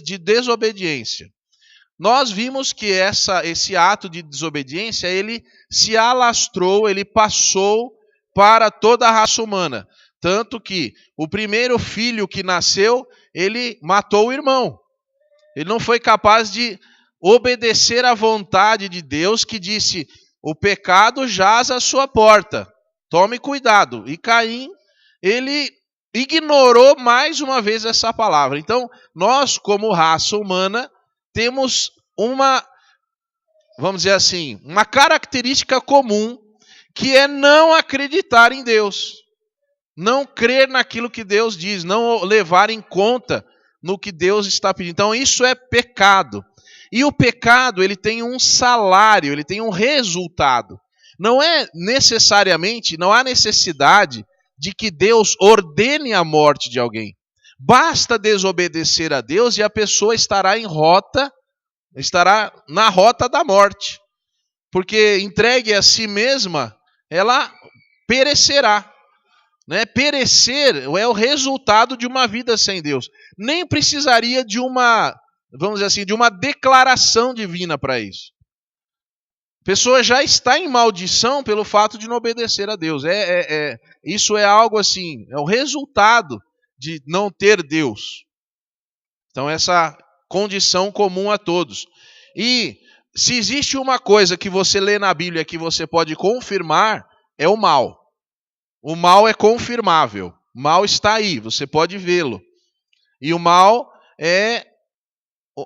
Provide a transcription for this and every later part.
de desobediência. Nós vimos que esse ato de desobediência, ele se alastrou, ele passou para toda a raça humana. Tanto que o primeiro filho que nasceu, ele matou o irmão. Ele não foi capaz de obedecer à vontade de Deus, que disse: o pecado jaz à sua porta, tome cuidado. E Caim, ele ignorou mais uma vez essa palavra. Então, nós, como raça humana, temos vamos dizer assim, uma característica comum, que é não acreditar em Deus. Não crer naquilo que Deus diz, não levar em conta no que Deus está pedindo. Então isso é pecado. E o pecado, ele tem um salário, ele tem um resultado. Não há necessidade de que Deus ordene a morte de alguém. Basta desobedecer a Deus e a pessoa estará na rota da morte. Porque entregue a si mesma, ela perecerá. Perecer é o resultado de uma vida sem Deus. Nem precisaria de vamos dizer assim, de uma declaração divina para isso. A pessoa já está em maldição pelo fato de não obedecer a Deus. Isso é algo assim, é o resultado de não ter Deus. Então essa condição comum a todos. E se existe uma coisa que você lê na Bíblia que você pode confirmar, é o mal. O mal é confirmável. O mal está aí, você pode vê-lo. E o mal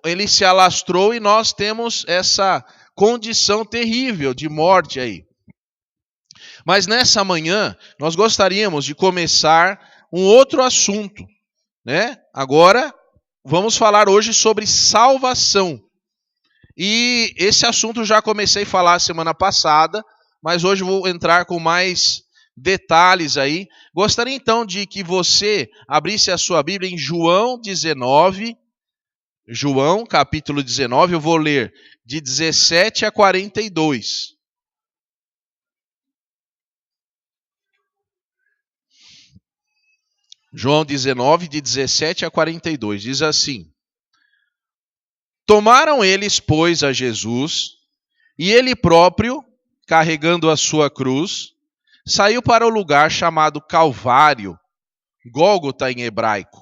ele se alastrou e nós temos essa condição terrível de morte aí. Mas nessa manhã, nós gostaríamos de começar um outro assunto, Agora, vamos falar hoje sobre salvação. E esse assunto eu já comecei a falar semana passada, mas hoje vou entrar com mais detalhes aí. Gostaria então de que você abrisse a sua Bíblia em João 19, João capítulo 19, eu vou ler de 17 a 42. João 19, de 17 a 42, diz assim: Tomaram eles, pois, a Jesus, e ele próprio, carregando a sua cruz, saiu para o lugar chamado Calvário, Gólgota em hebraico,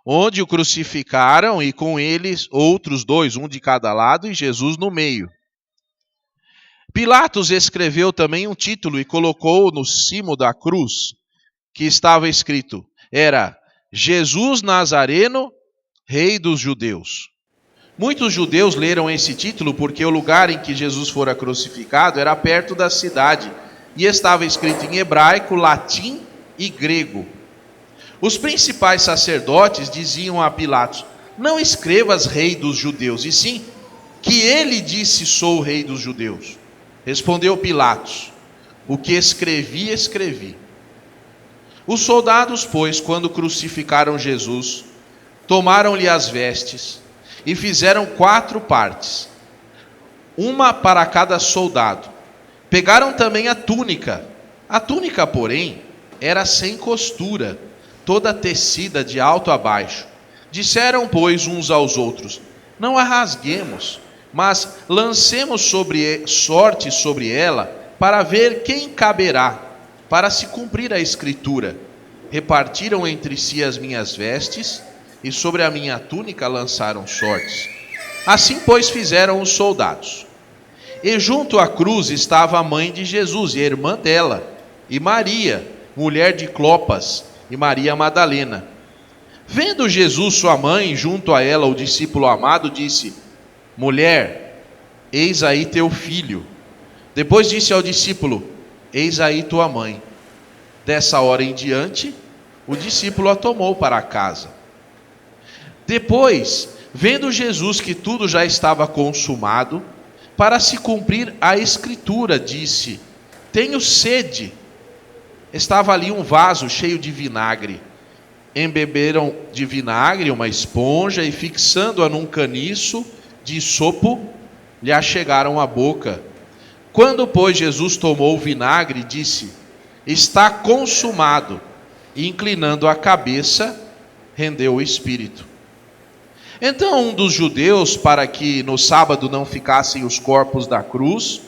onde o crucificaram e com eles outros dois, um de cada lado e Jesus no meio. Pilatos escreveu também um título e colocou no cimo da cruz, que estava escrito, era Jesus Nazareno, Rei dos Judeus. Muitos judeus leram esse título porque o lugar em que Jesus fora crucificado era perto da cidade e estava escrito em hebraico, latim e grego. Os principais sacerdotes diziam a Pilatos: não escrevas Rei dos Judeus, e sim que ele disse: sou o Rei dos Judeus. Respondeu Pilatos: o que escrevi, escrevi. Os soldados, pois, quando crucificaram Jesus, tomaram-lhe as vestes e fizeram 4 partes, uma para cada soldado. Pegaram também a túnica. A túnica, porém, era sem costura, toda tecida de alto a baixo. Disseram, pois, uns aos outros: não a rasguemos, mas lancemos sorte sobre ela, para ver quem caberá, para se cumprir a escritura. Repartiram entre si as minhas vestes, e sobre a minha túnica lançaram sortes. Assim, pois, fizeram os soldados. E junto à cruz estava a mãe de Jesus, e a irmã dela, e Maria, mulher de Clopas, e Maria Madalena. Vendo Jesus sua mãe, junto a ela o discípulo amado, disse: mulher, eis aí teu filho. Depois disse ao discípulo: eis aí tua mãe. Dessa hora em diante, o discípulo a tomou para casa. Depois, vendo Jesus que tudo já estava consumado, para se cumprir a escritura, disse: tenho sede. Estava ali um vaso cheio de vinagre. Embeberam de vinagre uma esponja e, fixando-a num caniço de sopo, lhe achegaram à boca. Quando, pois, Jesus tomou o vinagre, disse: está consumado. E, inclinando a cabeça, rendeu o espírito. Então um dos judeus, para que no sábado não ficassem os corpos da cruz,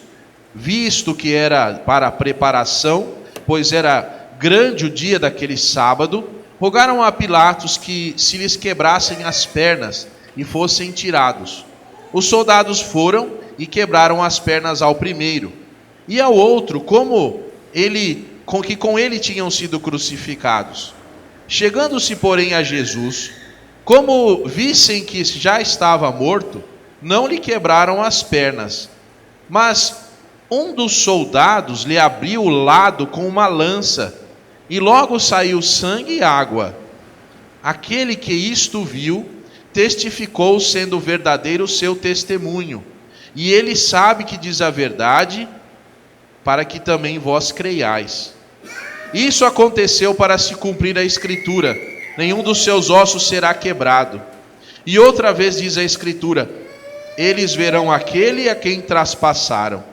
visto que era para a preparação, pois era grande o dia daquele sábado, rogaram a Pilatos que se lhes quebrassem as pernas e fossem tirados. Os soldados foram e quebraram as pernas ao primeiro, e ao outro, com ele tinham sido crucificados. Chegando-se, porém, a Jesus, como vissem que já estava morto, não lhe quebraram as pernas. Mas um dos soldados lhe abriu o lado com uma lança, e logo saiu sangue e água. Aquele que isto viu, testificou, sendo verdadeiro o seu testemunho. E ele sabe que diz a verdade, para que também vós creiais. Isso aconteceu para se cumprir a Escritura: nenhum dos seus ossos será quebrado. E outra vez diz a Escritura: eles verão aquele a quem traspassaram.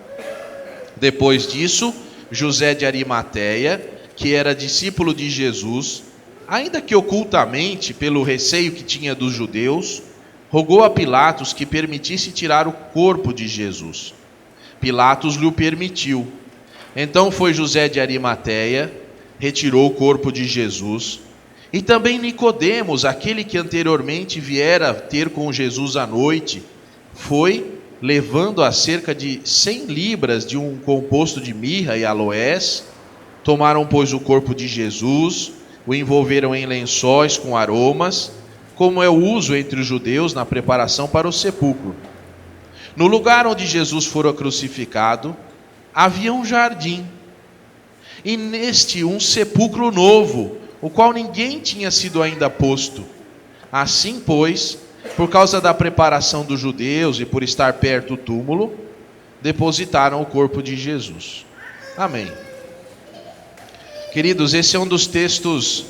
Depois disso, José de Arimateia, que era discípulo de Jesus, ainda que ocultamente, pelo receio que tinha dos judeus, rogou a Pilatos que permitisse tirar o corpo de Jesus. Pilatos lhe permitiu. Então foi José de Arimateia, retirou o corpo de Jesus, e também Nicodemos, aquele que anteriormente viera ter com Jesus à noite, foi, levando a cerca de 100 libras de um composto de mirra e aloés. Tomaram, pois, o corpo de Jesus, o envolveram em lençóis com aromas, como é o uso entre os judeus na preparação para o sepulcro. No lugar onde Jesus fora crucificado, havia um jardim, e neste um sepulcro novo, o qual ninguém tinha sido ainda posto. Assim, pois, por causa da preparação dos judeus e por estar perto do túmulo, depositaram o corpo de Jesus. Amém. Queridos, esse é um dos textos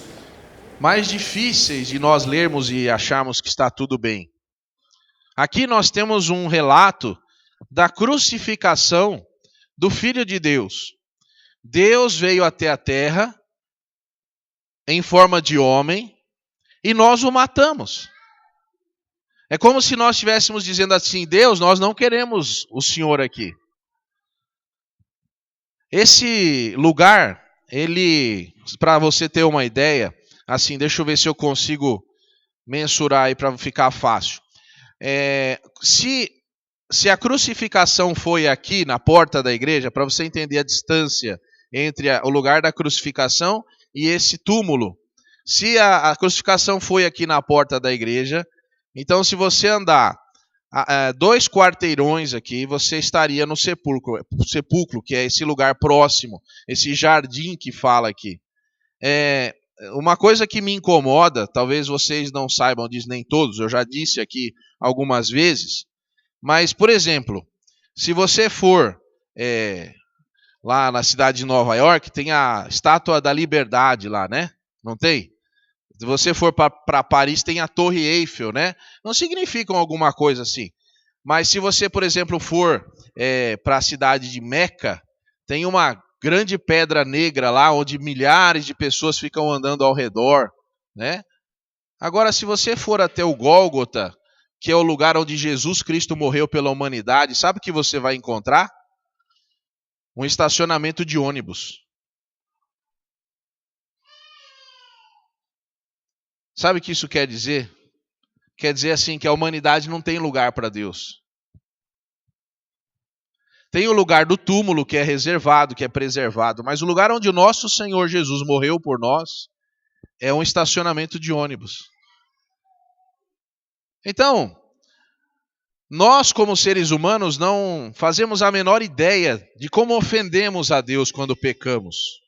mais difíceis de nós lermos e acharmos que está tudo bem. Aqui nós temos um relato da crucificação do Filho de Deus. Deus veio até a terra em forma de homem e nós o matamos. É como se nós estivéssemos dizendo assim: Deus, nós não queremos o Senhor aqui. Esse lugar, para você ter uma ideia, assim, deixa eu ver se eu consigo mensurar aí para ficar fácil. Se a crucificação foi aqui na porta da igreja, para você entender a distância entre o lugar da crucificação e esse túmulo. Se a crucificação foi aqui na porta da igreja, então se você andar 2 quarteirões aqui, você estaria no sepulcro, que é esse lugar próximo, esse jardim que fala aqui. Uma coisa que me incomoda, talvez vocês não saibam disso, nem todos, eu já disse aqui algumas vezes, mas, por exemplo, se você for lá na cidade de Nova York, tem a Estátua da Liberdade lá, né? Não tem? Se você for para Paris, tem a Torre Eiffel, né? Não significam alguma coisa assim. Mas se você, por exemplo, for para a cidade de Meca, tem uma grande pedra negra lá, onde milhares de pessoas ficam andando ao redor, né? Agora, se você for até o Gólgota, que é o lugar onde Jesus Cristo morreu pela humanidade, sabe o que você vai encontrar? Um estacionamento de ônibus. Sabe o que isso quer dizer? Quer dizer assim, que a humanidade não tem lugar para Deus. Tem o lugar do túmulo, que é reservado, que é preservado, mas o lugar onde o nosso Senhor Jesus morreu por nós é um estacionamento de ônibus. Então, nós como seres humanos não fazemos a menor ideia de como ofendemos a Deus quando pecamos.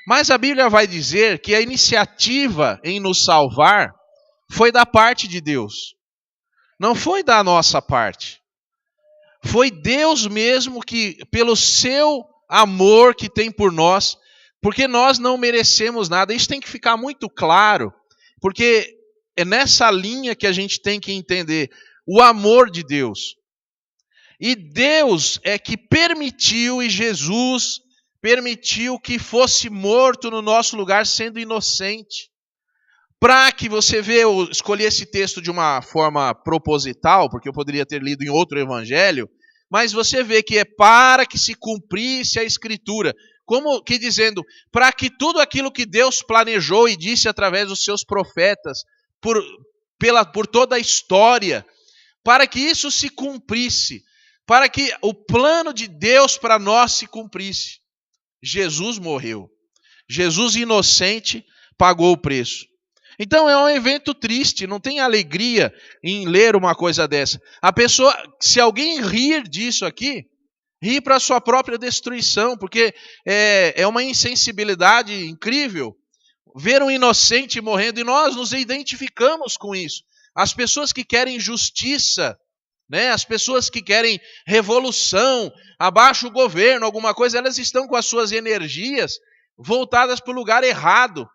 Mas a Bíblia vai dizer que a iniciativa em nos salvar foi da parte de Deus. Não foi da nossa parte. Foi Deus mesmo que, pelo seu amor que tem por nós, porque nós não merecemos nada. Isso tem que ficar muito claro, porque é nessa linha que a gente tem que entender o amor de Deus. E Deus é que permitiu, e Jesus permitiu que fosse morto no nosso lugar, sendo inocente, Para que você veja, eu escolhi esse texto de uma forma proposital, porque eu poderia ter lido em outro evangelho, mas você vê que é para que se cumprisse a Escritura. Como que dizendo, para que tudo aquilo que Deus planejou e disse através dos seus profetas, por toda a história, para que isso se cumprisse, para que o plano de Deus para nós se cumprisse. Jesus morreu. Jesus inocente pagou o preço. Então é um evento triste, não tem alegria em ler uma coisa dessa. A pessoa, se alguém rir disso aqui, ri para a sua própria destruição, porque é uma insensibilidade incrível ver um inocente morrendo, e nós nos identificamos com isso. As pessoas que querem justiça, né, as pessoas que querem revolução, abaixo o governo, alguma coisa, elas estão com as suas energias voltadas para o lugar errado.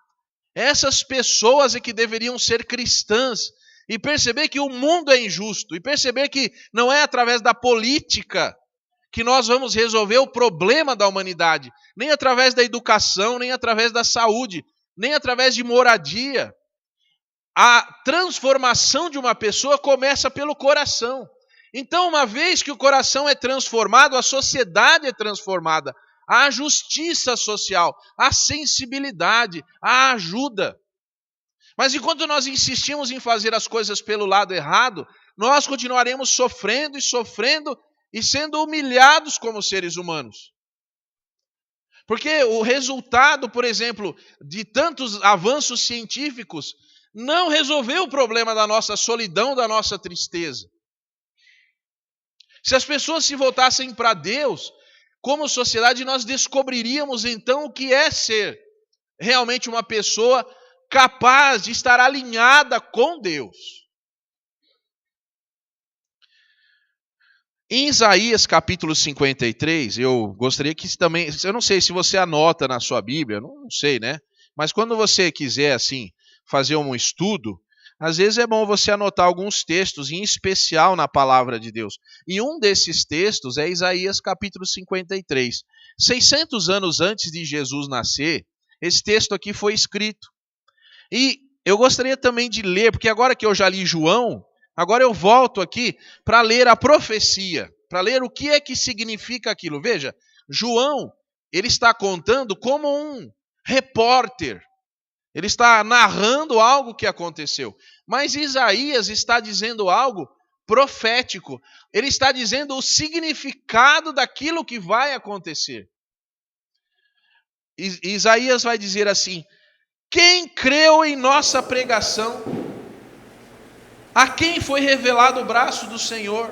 Essas pessoas é que deveriam ser cristãs e perceber que o mundo é injusto, e perceber que não é através da política que nós vamos resolver o problema da humanidade, nem através da educação, nem através da saúde, nem através de moradia. A transformação de uma pessoa começa pelo coração. Então, uma vez que o coração é transformado, a sociedade é transformada. A justiça social, a sensibilidade, a ajuda. Mas enquanto nós insistimos em fazer as coisas pelo lado errado, nós continuaremos sofrendo e sendo humilhados como seres humanos. Porque o resultado, por exemplo, de tantos avanços científicos, não resolveu o problema da nossa solidão, da nossa tristeza. Se as pessoas se voltassem para Deus, como sociedade, nós descobriríamos então o que é ser realmente uma pessoa capaz de estar alinhada com Deus. Em Isaías capítulo 53, eu gostaria que também, eu não sei se você anota na sua Bíblia, não sei, né? Mas quando você quiser assim fazer um estudo, às vezes é bom você anotar alguns textos, em especial na palavra de Deus. E um desses textos é Isaías capítulo 53. 600 anos antes de Jesus nascer, esse texto aqui foi escrito. E eu gostaria também de ler, porque agora que eu já li João, agora eu volto aqui para ler a profecia, para ler o que é que significa aquilo. Veja, João, ele está contando como um repórter. Ele está narrando algo que aconteceu. Mas Isaías está dizendo algo profético. Ele está dizendo o significado daquilo que vai acontecer. Isaías vai dizer assim: quem creu em nossa pregação? A quem foi revelado o braço do Senhor?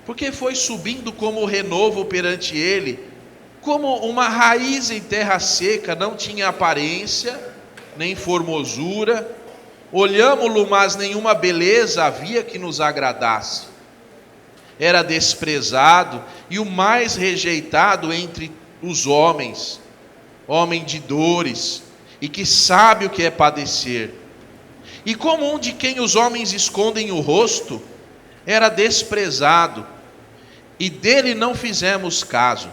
Porque foi subindo como renovo perante ele, como uma raiz em terra seca, não tinha aparência nem formosura, olhámo-lo, mas nenhuma beleza havia que nos agradasse. Era desprezado e o mais rejeitado entre os homens, homem de dores, e que sabe o que é padecer. E como um de quem os homens escondem o rosto, era desprezado, e dele não fizemos caso.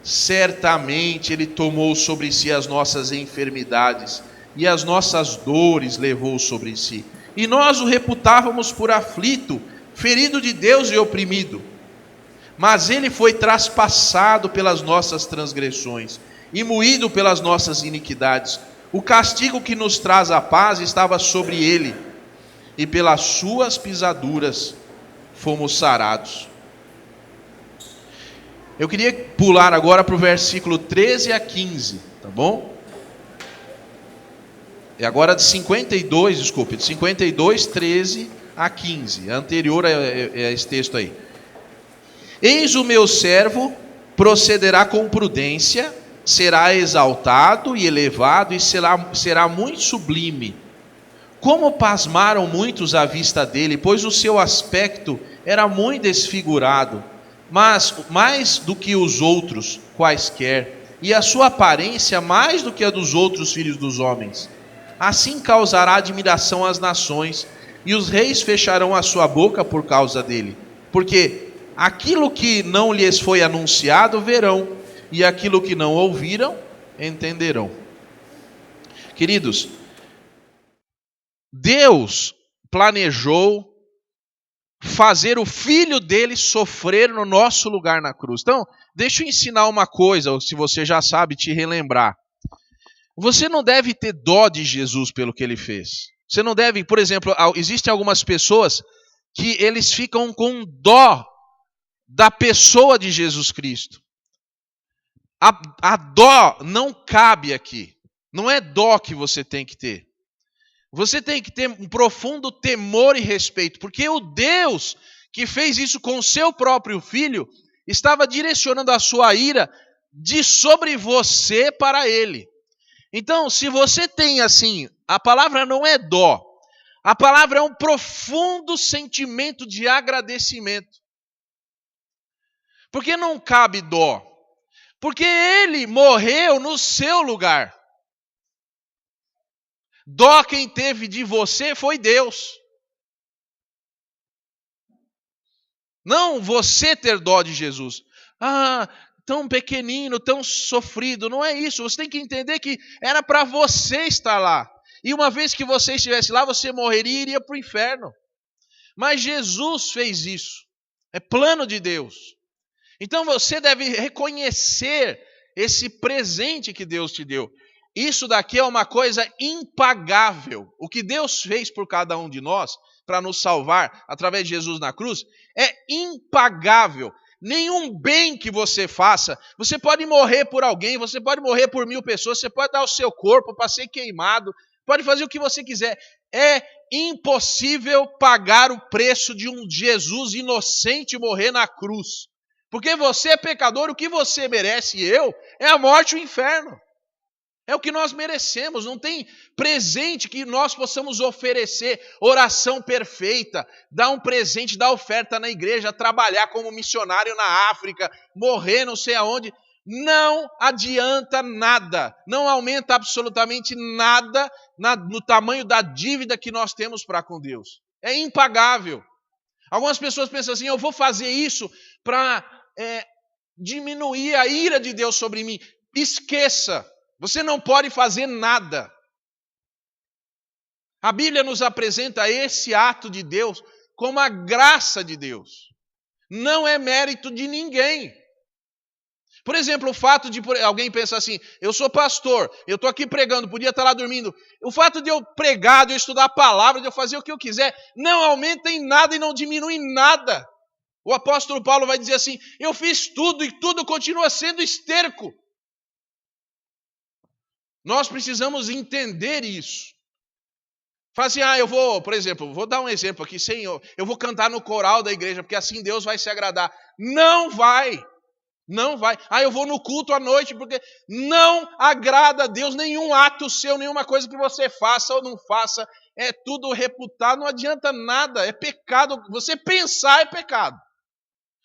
Certamente ele tomou sobre si as nossas enfermidades e as nossas dores levou sobre si. E nós o reputávamos por aflito, ferido de Deus e oprimido. Mas ele foi traspassado pelas nossas transgressões e moído pelas nossas iniquidades. O castigo que nos traz a paz estava sobre ele, e pelas suas pisaduras fomos sarados. Eu queria pular agora para o versículo 13 a 15, tá bom? E agora de 52, 13 a 15, anterior a esse texto aí. Eis o meu servo, procederá com prudência, será exaltado e elevado, e será muito sublime. Como pasmaram muitos à vista dele, pois o seu aspecto era muito desfigurado, mas mais do que os outros quaisquer, e a sua aparência mais do que a dos outros filhos dos homens. Assim causará admiração às nações, e os reis fecharão a sua boca por causa dele. Porque aquilo que não lhes foi anunciado verão, e aquilo que não ouviram entenderão. Queridos, Deus planejou fazer o filho dele sofrer no nosso lugar na cruz. Então, deixa eu ensinar uma coisa, se você já sabe, te relembrar. Você não deve ter dó de Jesus pelo que ele fez. Você não deve, por exemplo, existem algumas pessoas que eles ficam com dó da pessoa de Jesus Cristo. A dó não cabe aqui. Não é dó que você tem que ter. Você tem que ter um profundo temor e respeito, porque o Deus que fez isso com o seu próprio filho estava direcionando a sua ira de sobre você para ele. Então, se você tem assim, a palavra não é dó, a palavra é um profundo sentimento de agradecimento. Por que não cabe dó? Porque ele morreu no seu lugar. Dó quem teve de você foi Deus. Não você ter dó de Jesus. Ah, tão pequenino, tão sofrido. Não é isso. Você tem que entender que era para você estar lá. E uma vez que você estivesse lá, você morreria e iria para o inferno. Mas Jesus fez isso. É plano de Deus. Então você deve reconhecer esse presente que Deus te deu. Isso daqui é uma coisa impagável. O que Deus fez por cada um de nós, para nos salvar através de Jesus na cruz, é impagável. Nenhum bem que você faça, você pode morrer por alguém, você pode morrer por 1000 pessoas, você pode dar o seu corpo para ser queimado, pode fazer o que você quiser. É impossível pagar o preço de um Jesus inocente morrer na cruz. Porque você é pecador, o que você merece e eu é a morte e o inferno. É o que nós merecemos, não tem presente que nós possamos oferecer, oração perfeita, dar um presente, dar oferta na igreja, trabalhar como missionário na África, morrer não sei aonde. Não adianta nada, não aumenta absolutamente nada no tamanho da dívida que nós temos para com Deus. É impagável. Algumas pessoas pensam assim, eu vou fazer isso para diminuir a ira de Deus sobre mim. Esqueça. Você não pode fazer nada. A Bíblia nos apresenta esse ato de Deus como a graça de Deus. Não é mérito de ninguém. Por exemplo, o fato de alguém pensar assim, eu sou pastor, eu estou aqui pregando, podia estar lá dormindo. O fato de eu pregar, de eu estudar a palavra, de eu fazer o que eu quiser, não aumenta em nada e não diminui em nada. O apóstolo Paulo vai dizer assim, eu fiz tudo e tudo continua sendo esterco. Nós precisamos entender isso. Fala assim, eu vou, por exemplo, vou dar um exemplo aqui, Senhor, eu vou cantar no coral da igreja, porque assim Deus vai se agradar. Não vai, não vai. Eu vou no culto à noite, porque não agrada a Deus nenhum ato seu, nenhuma coisa que você faça ou não faça, é tudo reputado, não adianta nada, é pecado, você pensar é pecado.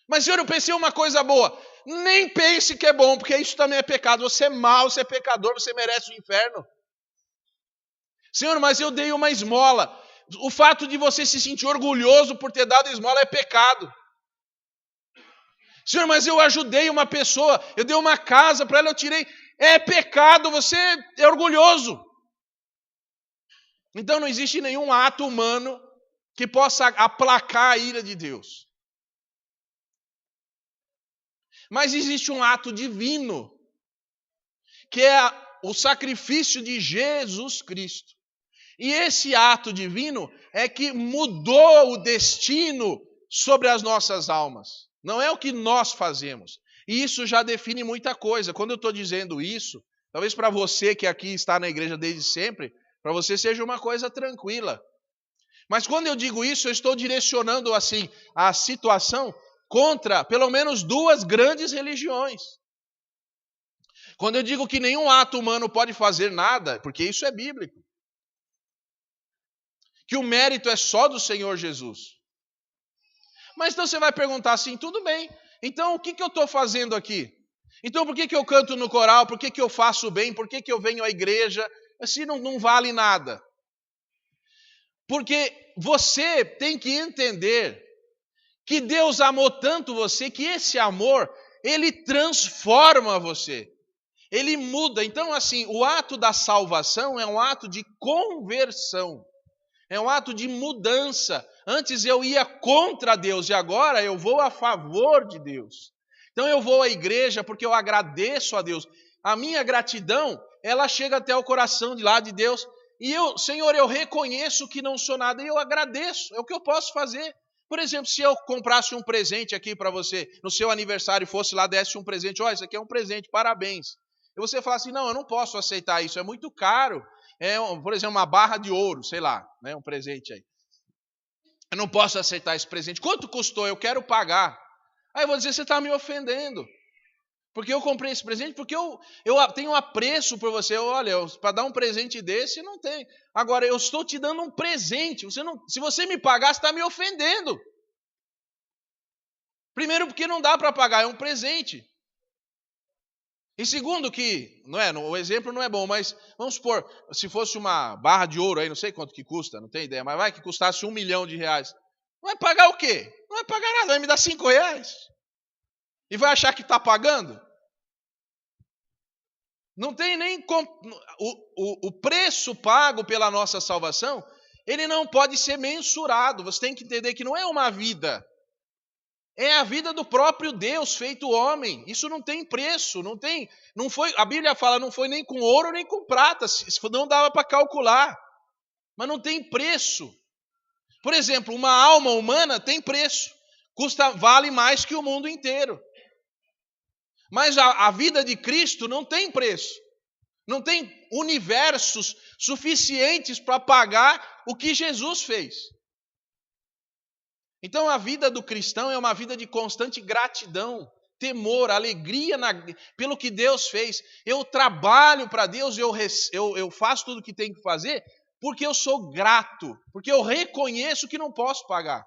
Mas Senhor, eu pensei uma coisa boa, nem pense que é bom, porque isso também é pecado, você é mau, você é pecador, você merece o inferno. Senhor, mas eu dei uma esmola. O fato de você se sentir orgulhoso por ter dado esmola é pecado. Senhor, mas eu ajudei uma pessoa, eu dei uma casa para ela, eu tirei. É pecado, você é orgulhoso. Então não existe nenhum ato humano que possa aplacar a ira de Deus. Mas existe um ato divino, que é o sacrifício de Jesus Cristo. E esse ato divino é que mudou o destino sobre as nossas almas. Não é o que nós fazemos. E isso já define muita coisa. Quando eu estou dizendo isso, talvez para você que aqui está na igreja desde sempre, para você seja uma coisa tranquila. Mas quando eu digo isso, eu estou direcionando assim a situação contra pelo menos 2 grandes religiões. Quando eu digo que nenhum ato humano pode fazer nada, porque isso é bíblico. Que o mérito é só do Senhor Jesus. Mas então você vai perguntar assim, tudo bem, então o que eu estou fazendo aqui? Então por que eu canto no coral, por que eu faço bem, por que eu venho à igreja? Assim não vale nada. Porque você tem que entender que Deus amou tanto você, que esse amor, ele transforma você. Ele muda. Então assim, o ato da salvação é um ato de conversão. É um ato de mudança. Antes eu ia contra Deus e agora eu vou a favor de Deus. Então eu vou à igreja porque eu agradeço a Deus. A minha gratidão, ela chega até o coração de lá de Deus. E eu, Senhor, eu reconheço que não sou nada e eu agradeço. É o que eu posso fazer. Por exemplo, se eu comprasse um presente aqui para você, no seu aniversário, fosse lá, desse um presente, olha, isso aqui é um presente, parabéns. E você fala assim, não, eu não posso aceitar isso, é muito caro. Por exemplo, uma barra de ouro, sei lá, né, um presente aí. Eu não posso aceitar esse presente. Quanto custou? Eu quero pagar. Aí eu vou dizer, você está me ofendendo. Porque eu comprei esse presente, porque eu tenho um apreço por você. Olha, para dar um presente desse, não tem. Agora, eu estou te dando um presente. Se você me pagar, você está me ofendendo. Primeiro, porque não dá para pagar, é um presente. E segundo que, o exemplo não é bom, mas vamos supor, se fosse uma barra de ouro aí, não sei quanto que custa, não tenho ideia, mas vai que custasse R$1 milhão. Vai pagar o quê? Não vai pagar nada, vai me dar R$5. E vai achar que está pagando? Não tem nem... O preço pago pela nossa salvação, ele não pode ser mensurado. Você tem que entender que não é uma vida. É a vida do próprio Deus feito homem. Isso não tem preço, não foi, a Bíblia fala, não foi nem com ouro nem com prata, não dava para calcular. Mas não tem preço. Por exemplo, uma alma humana tem preço. Vale mais que o mundo inteiro. Mas a vida de Cristo não tem preço. Não tem universos suficientes para pagar o que Jesus fez. Então a vida do cristão é uma vida de constante gratidão, temor, alegria pelo que Deus fez. Eu trabalho para Deus, eu faço tudo o que tenho que fazer porque eu sou grato, porque eu reconheço que não posso pagar.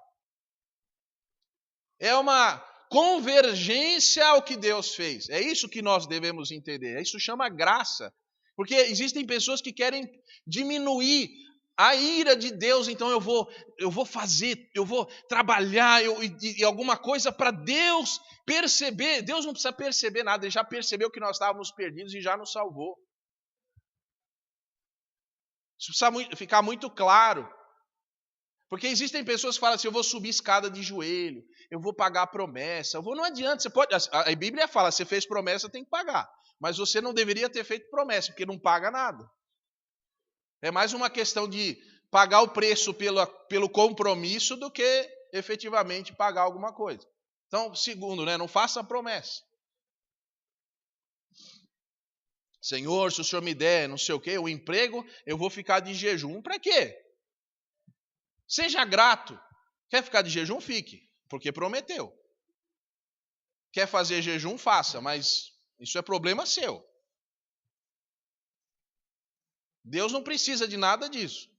É uma convergência ao que Deus fez. É isso que nós devemos entender. Isso chama graça. Porque existem pessoas que querem diminuir a ira de Deus, então eu vou fazer, eu vou trabalhar e alguma coisa para Deus perceber. Deus não precisa perceber nada, Ele já percebeu que nós estávamos perdidos e já nos salvou. Isso precisa ficar muito claro. Porque existem pessoas que falam assim, eu vou subir escada de joelho, eu vou pagar a promessa, não adianta, você pode, a Bíblia fala, você fez promessa, tem que pagar. Mas você não deveria ter feito promessa, porque não paga nada. É mais uma questão de pagar o preço pelo compromisso do que efetivamente pagar alguma coisa. Então, segundo, não faça a promessa. Senhor, se o Senhor me der não sei o quê, o emprego, eu vou ficar de jejum. Para quê? Seja grato. Quer ficar de jejum? Fique, porque prometeu. Quer fazer jejum? Faça, mas isso é problema seu. Deus não precisa de nada disso.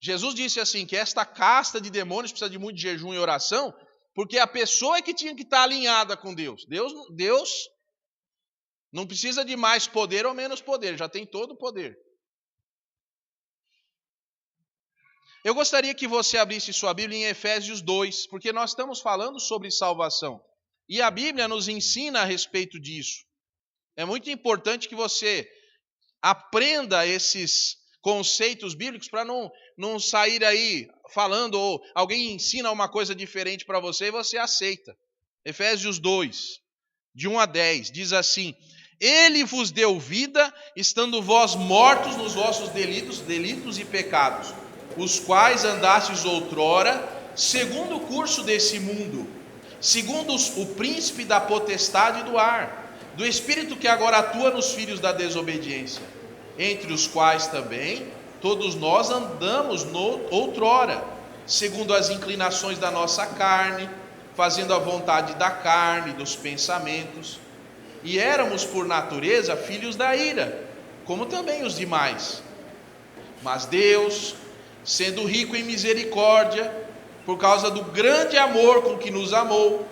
Jesus disse assim, que esta casta de demônios precisa de muito jejum e oração, porque a pessoa é que tinha que estar alinhada com Deus. Deus não precisa de mais poder ou menos poder, já tem todo o poder. Eu gostaria que você abrisse sua Bíblia em Efésios 2, porque nós estamos falando sobre salvação. E a Bíblia nos ensina a respeito disso. É muito importante que você aprenda esses conceitos bíblicos para não sair aí falando, ou alguém ensina uma coisa diferente para você e você aceita. Efésios 2, de 1 a 10, diz assim: Ele vos deu vida, estando vós mortos nos vossos delitos e pecados, os quais andastes outrora, segundo o curso desse mundo, segundo o príncipe da potestade do ar, do espírito que agora atua nos filhos da desobediência, entre os quais também todos nós andamos outrora, segundo as inclinações da nossa carne, fazendo a vontade da carne, dos pensamentos, e éramos por natureza filhos da ira, como também os demais. Mas Deus, sendo rico em misericórdia, por causa do grande amor com que nos amou,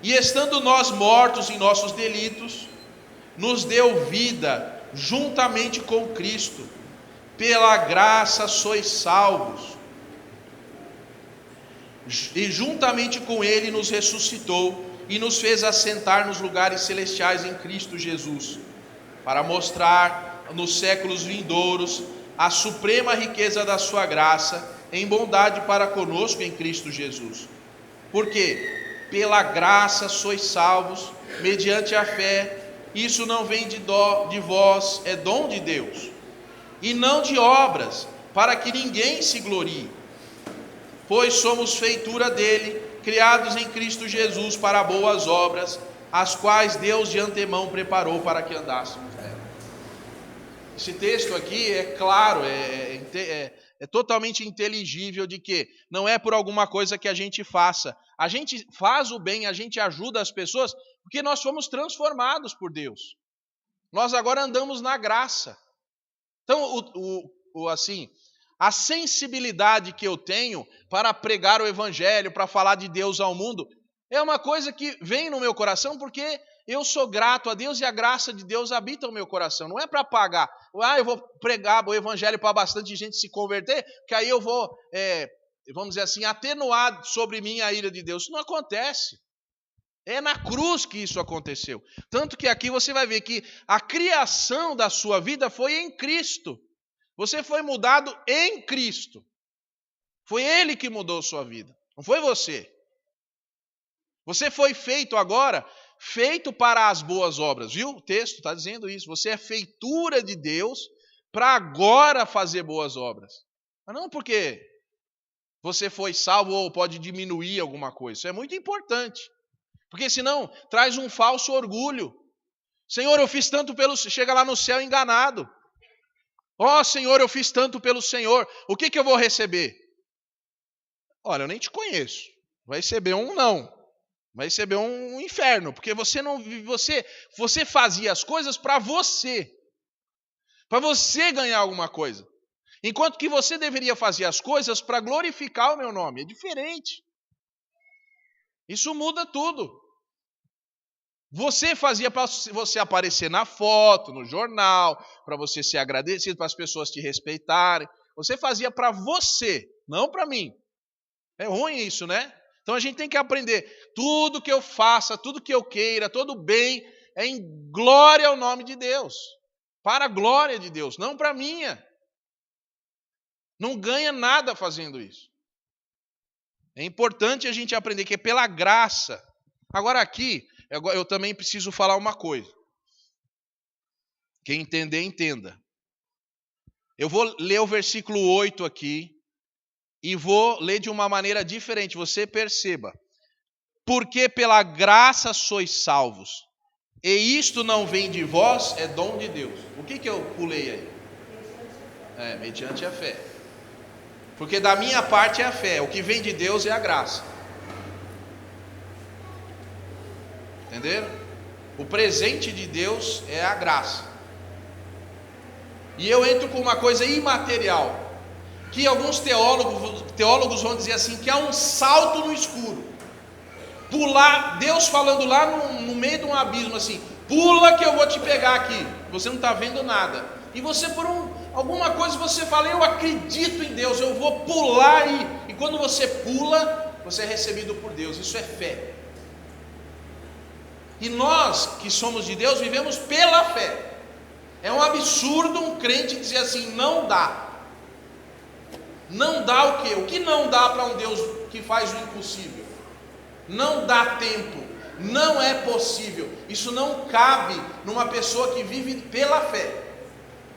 e estando nós mortos em nossos delitos, nos deu vida juntamente com Cristo. Pela graça sois salvos. E juntamente com Ele nos ressuscitou e nos fez assentar nos lugares celestiais em Cristo Jesus, para mostrar nos séculos vindouros a suprema riqueza da sua graça em bondade para conosco em Cristo Jesus. Porque pela graça sois salvos, mediante a fé. Isso não vem de vós, é dom de Deus, e não de obras, para que ninguém se glorie. Pois somos feitura dele, criados em Cristo Jesus para boas obras, as quais Deus de antemão preparou para que andássemos nela. Esse texto aqui é claro, é totalmente inteligível de que não é por alguma coisa que a gente faça. A gente faz o bem, a gente ajuda as pessoas, porque nós fomos transformados por Deus. Nós agora andamos na graça. Então, assim, a sensibilidade que eu tenho para pregar o evangelho, para falar de Deus ao mundo, é uma coisa que vem no meu coração porque eu sou grato a Deus e a graça de Deus habita no meu coração. Não é para pagar. Eu vou pregar o evangelho para bastante gente se converter, que aí eu vou, vamos dizer assim, atenuar sobre mim a ira de Deus. Isso não acontece. É na cruz que isso aconteceu. Tanto que aqui você vai ver que a criação da sua vida foi em Cristo. Você foi mudado em Cristo. Foi Ele que mudou a sua vida, não foi você. Você foi feito agora, feito para as boas obras, viu? O texto está dizendo isso. Você é feitura de Deus para agora fazer boas obras. Mas não porque você foi salvo ou pode diminuir alguma coisa. Isso é muito importante. Porque senão traz um falso orgulho. Senhor, eu fiz tanto pelo... Chega lá no céu enganado. Ó, Senhor, eu fiz tanto pelo Senhor. O que eu vou receber? Olha, eu nem te conheço. Vai receber um não. Vai receber um inferno. Porque você não... Você fazia as coisas para você. Para você ganhar alguma coisa. Enquanto que você deveria fazer as coisas para glorificar o meu nome. É diferente. Isso muda tudo. Você fazia para você aparecer na foto, no jornal, para você ser agradecido, para as pessoas te respeitarem. Você fazia para você, não para mim. É ruim isso, né? Então a gente tem que aprender. Tudo que eu faça, tudo que eu queira, todo bem, é em glória ao nome de Deus. Para a glória de Deus, não para a minha. Não ganha nada fazendo isso. É importante a gente aprender que é pela graça. Agora aqui, eu também preciso falar uma coisa. Quem entender, entenda. Eu vou ler o versículo 8 aqui e vou ler de uma maneira diferente. Você perceba. Porque pela graça sois salvos. E isto não vem de vós, é dom de Deus. O que eu pulei aí? Mediante a fé. Porque da minha parte é a fé. O que vem de Deus é a graça. Entenderam? O presente de Deus é a graça. E eu entro com uma coisa imaterial, que alguns teólogos vão dizer assim, que há um salto no escuro. Pular, Deus falando lá no meio de um abismo assim, pula que eu vou te pegar aqui. Você não está vendo nada. E você por alguma coisa você fala, eu acredito em Deus, eu vou pular e quando você pula, você é recebido por Deus. Isso é fé. E nós que somos de Deus vivemos pela fé. É um absurdo um crente dizer assim, não dá. Não dá o quê? O que não dá para um Deus que faz o impossível? Não dá tempo, não é possível. Isso não cabe numa pessoa que vive pela fé.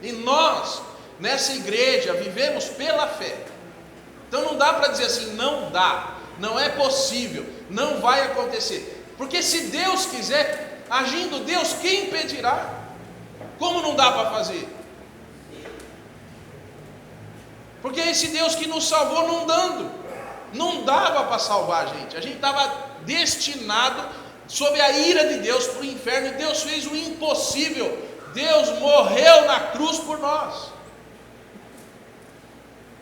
E nós, nessa igreja, vivemos pela fé. Então não dá para dizer assim, não dá, não é possível, não vai acontecer. Porque se Deus quiser, agindo Deus, quem impedirá? Como não dá para fazer? Porque esse Deus que nos salvou não dava para salvar a gente estava destinado sob a ira de Deus para o inferno, e Deus fez o impossível. Deus morreu na cruz por nós.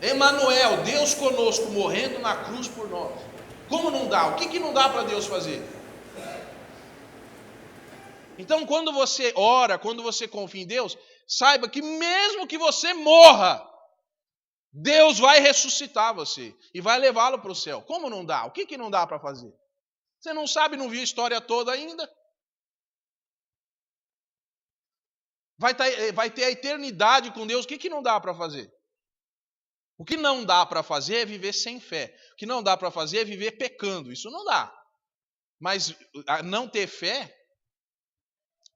Emanuel, Deus conosco, morrendo na cruz por nós. Como não dá? O que não dá para Deus fazer? Então, quando você ora, quando você confia em Deus, saiba que mesmo que você morra, Deus vai ressuscitar você e vai levá-lo para o céu. Como não dá? O que não dá para fazer? Você não sabe, não viu a história toda ainda? vai ter a eternidade com Deus. O que não dá para fazer? O que não dá para fazer é viver sem fé. O que não dá para fazer é viver pecando. Isso não dá. Mas não ter fé,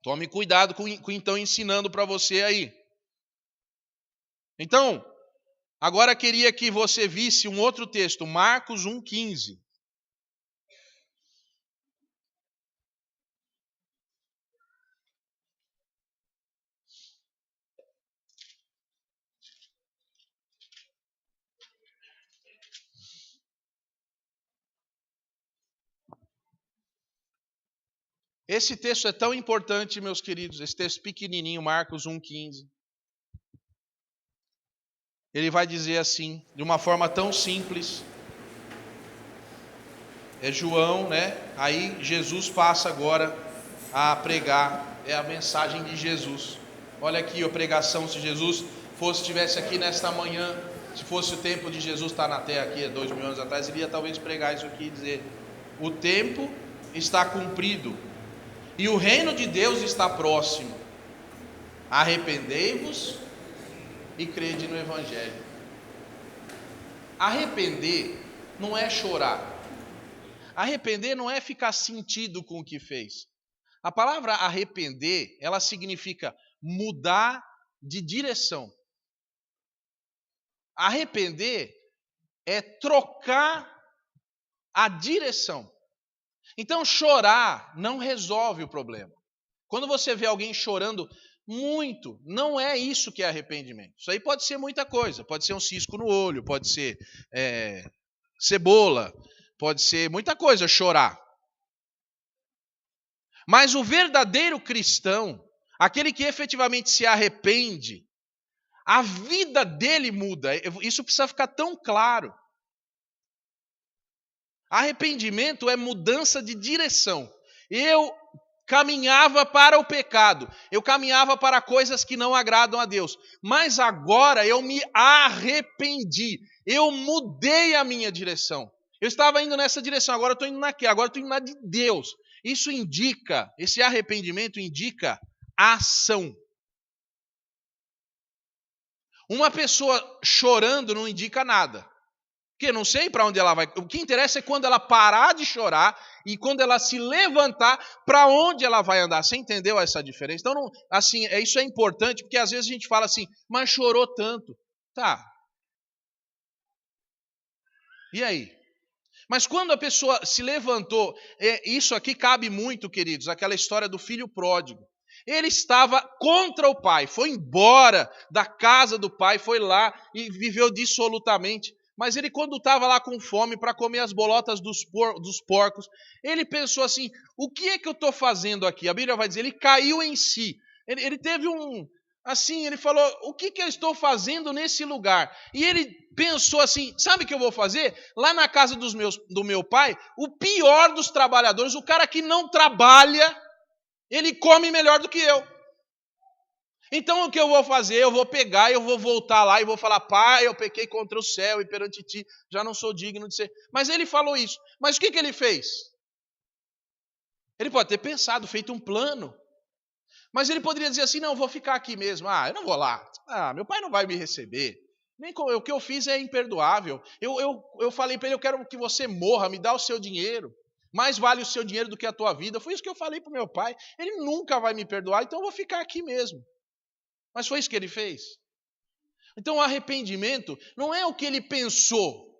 tome cuidado com então ensinando para você aí. Então, agora queria que você visse um outro texto, Marcos 1,15. Esse texto é tão importante, meus queridos, esse texto pequenininho, Marcos 1,15. Ele vai dizer assim, de uma forma tão simples. É João, né? Aí Jesus passa agora a pregar, é a mensagem de Jesus. Olha aqui a pregação, se Jesus estivesse aqui nesta manhã, se fosse o tempo de Jesus estar na terra aqui, há 2000 anos atrás, ele ia talvez pregar isso aqui e dizer: o tempo está cumprido e o reino de Deus está próximo. Arrependei-vos e crede no Evangelho. Arrepender não é chorar. Arrepender não é ficar sentido com o que fez. A palavra arrepender, ela significa mudar de direção. Arrepender é trocar a direção. Então, chorar não resolve o problema. Quando você vê alguém chorando muito, não é isso que é arrependimento. Isso aí pode ser muita coisa. Pode ser um cisco no olho, pode ser cebola, pode ser muita coisa chorar. Mas o verdadeiro cristão, aquele que efetivamente se arrepende, a vida dele muda. Isso precisa ficar tão claro. Arrependimento é mudança de direção. Eu caminhava para o pecado, eu caminhava para coisas que não agradam a Deus, mas agora eu me arrependi, eu mudei a minha direção. Eu estava indo nessa direção, agora eu estou indo naquela, agora eu estou indo na de Deus. Isso indica, esse arrependimento indica ação. Uma pessoa chorando não indica nada. Porque eu não sei para onde ela vai. O que interessa é quando ela parar de chorar e quando ela se levantar, para onde ela vai andar. Você entendeu essa diferença? Então, não, assim, isso é importante, porque às vezes a gente fala assim, mas chorou tanto. Tá. E aí? Mas quando a pessoa se levantou, isso aqui cabe muito, queridos, aquela história do filho pródigo. Ele estava contra o pai, foi embora da casa do pai, foi lá e viveu dissolutamente. Mas ele, quando estava lá com fome para comer as bolotas dos porcos, ele pensou assim, o que é que eu estou fazendo aqui? A Bíblia vai dizer, ele caiu em si. Ele teve assim, ele falou, o que eu estou fazendo nesse lugar? E ele pensou assim, sabe o que eu vou fazer? Lá na casa do meu pai, o pior dos trabalhadores, o cara que não trabalha, ele come melhor do que eu. Então o que eu vou fazer? Eu vou pegar, eu vou voltar lá e vou falar, pai, eu pequei contra o céu e perante ti, já não sou digno de ser. Mas ele falou isso. Mas o que ele fez? Ele pode ter pensado, feito um plano. Mas ele poderia dizer assim, não, eu vou ficar aqui mesmo. Eu não vou lá. Meu pai não vai me receber. O que eu fiz é imperdoável. Eu falei para ele, eu quero que você morra, me dá o seu dinheiro. Mais vale o seu dinheiro do que a tua vida. Foi isso que eu falei para o meu pai. Ele nunca vai me perdoar, então eu vou ficar aqui mesmo. Mas foi isso que ele fez. Então o arrependimento não é o que ele pensou.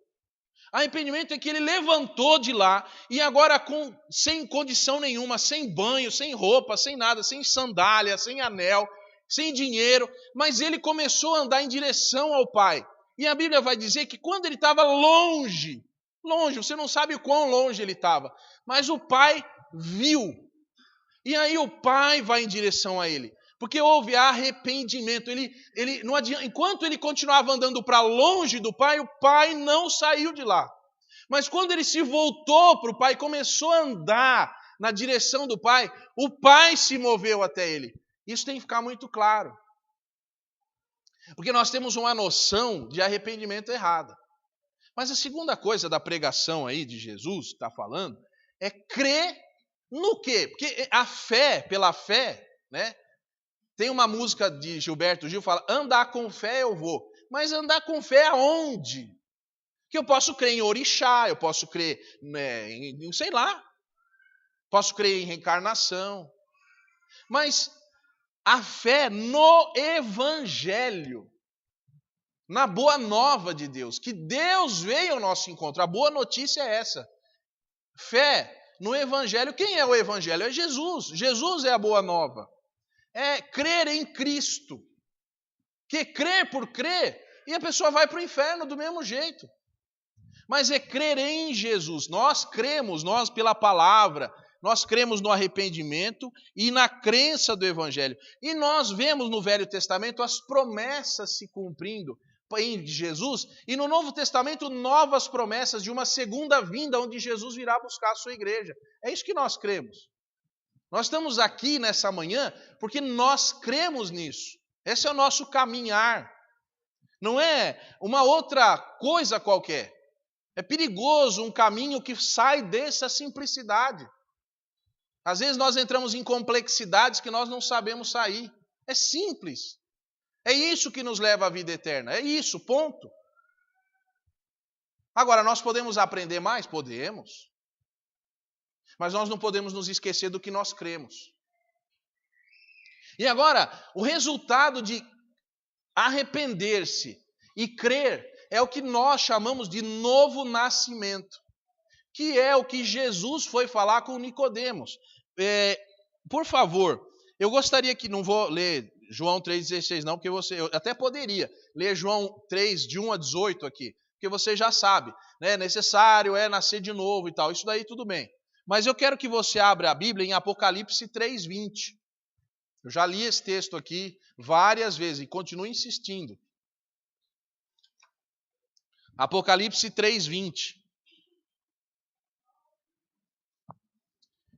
Arrependimento é que ele levantou de lá e agora sem condição nenhuma, sem banho, sem roupa, sem nada, sem sandália, sem anel, sem dinheiro, mas ele começou a andar em direção ao Pai. E a Bíblia vai dizer que quando ele estava longe, você não sabe o quão longe ele estava, mas o Pai viu. E aí o Pai vai em direção a ele. Porque houve arrependimento. Ele não adianta, enquanto ele continuava andando para longe do pai, o pai não saiu de lá. Mas quando ele se voltou para o pai, começou a andar na direção do pai, o pai se moveu até ele. Isso tem que ficar muito claro. Porque nós temos uma noção de arrependimento errada. Mas a segunda coisa da pregação aí de Jesus, está falando, é crer no quê? Porque a fé, pela fé, né? Tem uma música de Gilberto Gil que fala: andar com fé eu vou. Mas andar com fé aonde? Que eu posso crer em orixá, eu posso crer, em sei lá, posso crer em reencarnação. Mas a fé no Evangelho, na boa nova de Deus, que Deus veio ao nosso encontro. A boa notícia é essa. Fé no Evangelho. Quem é o Evangelho? É Jesus. Jesus é a boa nova. É crer em Cristo. Que crer por crer, e a pessoa vai para o inferno do mesmo jeito. Mas é crer em Jesus. Nós cremos, nós pela palavra, nós cremos no arrependimento e na crença do Evangelho. E nós vemos no Velho Testamento as promessas se cumprindo em Jesus, e no Novo Testamento novas promessas de uma segunda vinda, onde Jesus virá buscar a sua igreja. É isso que nós cremos. Nós estamos aqui nessa manhã porque nós cremos nisso. Esse é o nosso caminhar. Não é uma outra coisa qualquer. É perigoso um caminho que sai dessa simplicidade. Às vezes nós entramos em complexidades que nós não sabemos sair. É simples. É isso que nos leva à vida eterna. É isso, ponto. Agora, nós podemos aprender mais? Podemos. Mas nós não podemos nos esquecer do que nós cremos. E agora, o resultado de arrepender-se e crer é o que nós chamamos de novo nascimento, que é o que Jesus foi falar com Nicodemos. Por favor, eu gostaria que, não vou ler João 3,16 não, porque eu até poderia ler João 3, de 1 a 18 aqui, porque você já sabe, né, necessário é nascer de novo e tal, isso daí tudo bem. Mas eu quero que você abra a Bíblia em Apocalipse 3:20. Eu já li esse texto aqui várias vezes e continuo insistindo. Apocalipse 3:20.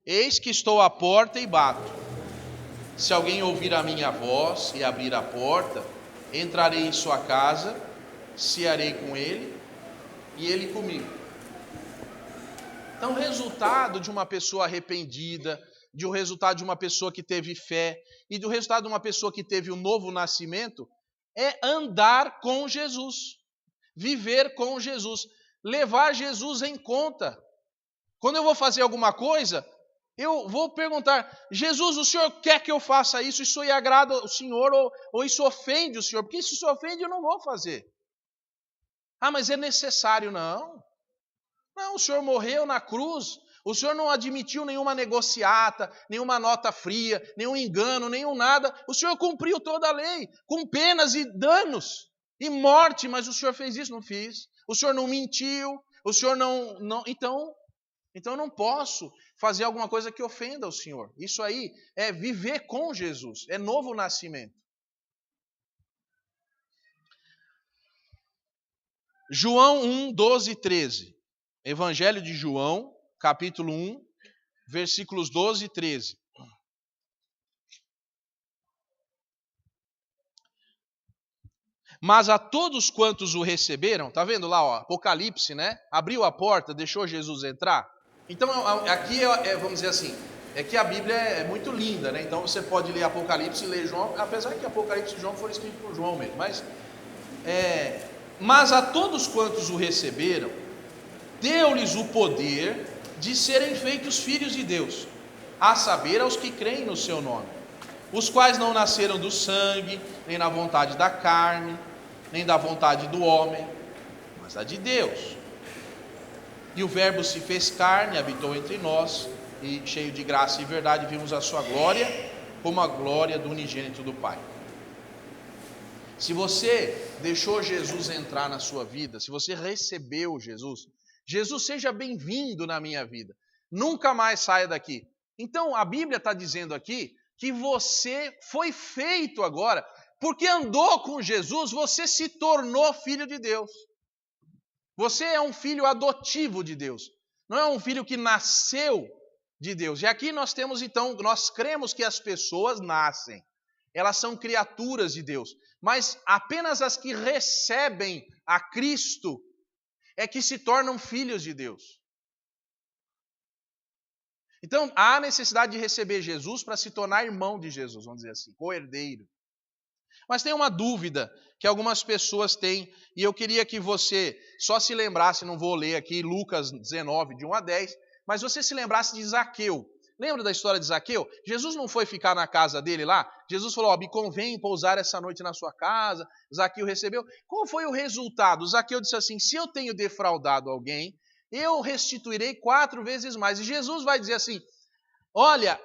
Eis que estou à porta e bato. Se alguém ouvir a minha voz e abrir a porta, entrarei em sua casa, cearei com ele e ele comigo. Então, o resultado de uma pessoa arrependida, de um resultado de uma pessoa que teve fé e do resultado de uma pessoa que teve um novo nascimento é andar com Jesus, viver com Jesus, levar Jesus em conta. Quando eu vou fazer alguma coisa, eu vou perguntar: Jesus, o Senhor quer que eu faça isso? Isso agrada ao Senhor ou isso ofende o Senhor? Porque se isso ofende, eu não vou fazer. Ah, mas é necessário. Não. Não, o Senhor morreu na cruz. O Senhor não admitiu nenhuma negociata, nenhuma nota fria, nenhum engano, nenhum nada. O Senhor cumpriu toda a lei, com penas e danos e morte. Mas o Senhor fez isso? Não fiz. O Senhor não mentiu. O Senhor não. Então eu não posso fazer alguma coisa que ofenda ao Senhor. Isso aí é viver com Jesus, é novo nascimento. João 1, 12 e 13. Evangelho de João, capítulo 1, versículos 12 e 13. Mas a todos quantos o receberam, tá vendo lá, ó, Apocalipse, né? Abriu a porta, deixou Jesus entrar. Então, aqui vamos dizer assim, é que a Bíblia é muito linda, né? Então você pode ler Apocalipse e ler João, apesar que Apocalipse e João foram escritos por João mesmo, mas a todos quantos o receberam, deu-lhes o poder de serem feitos filhos de Deus, a saber, aos que creem no seu nome, os quais não nasceram do sangue, nem na vontade da carne, nem da vontade do homem, mas a de Deus. E o Verbo se fez carne, habitou entre nós, e cheio de graça e verdade, vimos a sua glória, como a glória do unigênito do Pai. Se você deixou Jesus entrar na sua vida, se você recebeu Jesus, Jesus, seja bem-vindo na minha vida, nunca mais saia daqui. Então a Bíblia está dizendo aqui que você foi feito agora, porque andou com Jesus, você se tornou filho de Deus. Você é um filho adotivo de Deus, não é um filho que nasceu de Deus. E aqui nós temos então, nós cremos que as pessoas nascem, elas são criaturas de Deus, mas apenas as que recebem a Cristo é que se tornam filhos de Deus. Então, há necessidade de receber Jesus para se tornar irmão de Jesus, vamos dizer assim, co-herdeiro. Mas tem uma dúvida que algumas pessoas têm, e eu queria que você só se lembrasse, não vou ler aqui, Lucas 19, de 1 a 10, mas você se lembrasse de Zaqueu. Lembra da história de Zaqueu? Jesus não foi ficar na casa dele lá? Jesus falou, me convém pousar essa noite na sua casa. Zaqueu recebeu. Qual foi o resultado? Zaqueu disse assim, se eu tenho defraudado alguém, eu restituirei 4 vezes mais. E Jesus vai dizer assim, olha,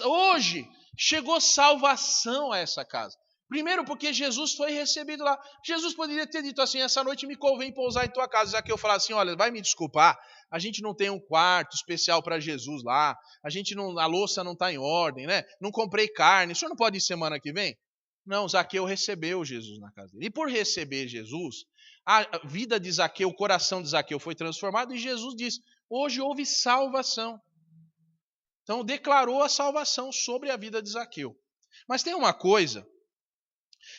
hoje chegou salvação a essa casa. Primeiro porque Jesus foi recebido lá. Jesus poderia ter dito assim, essa noite me convém pousar em tua casa. Zaqueu falar assim, olha, vai me desculpar, a gente não tem um quarto especial para Jesus lá, a louça não está em ordem, né? Não comprei carne, o senhor não pode ir semana que vem? Não, Zaqueu recebeu Jesus na casa dele. E por receber Jesus, a vida de Zaqueu, o coração de Zaqueu foi transformado e Jesus disse, hoje houve salvação. Então declarou a salvação sobre a vida de Zaqueu. Mas tem uma coisa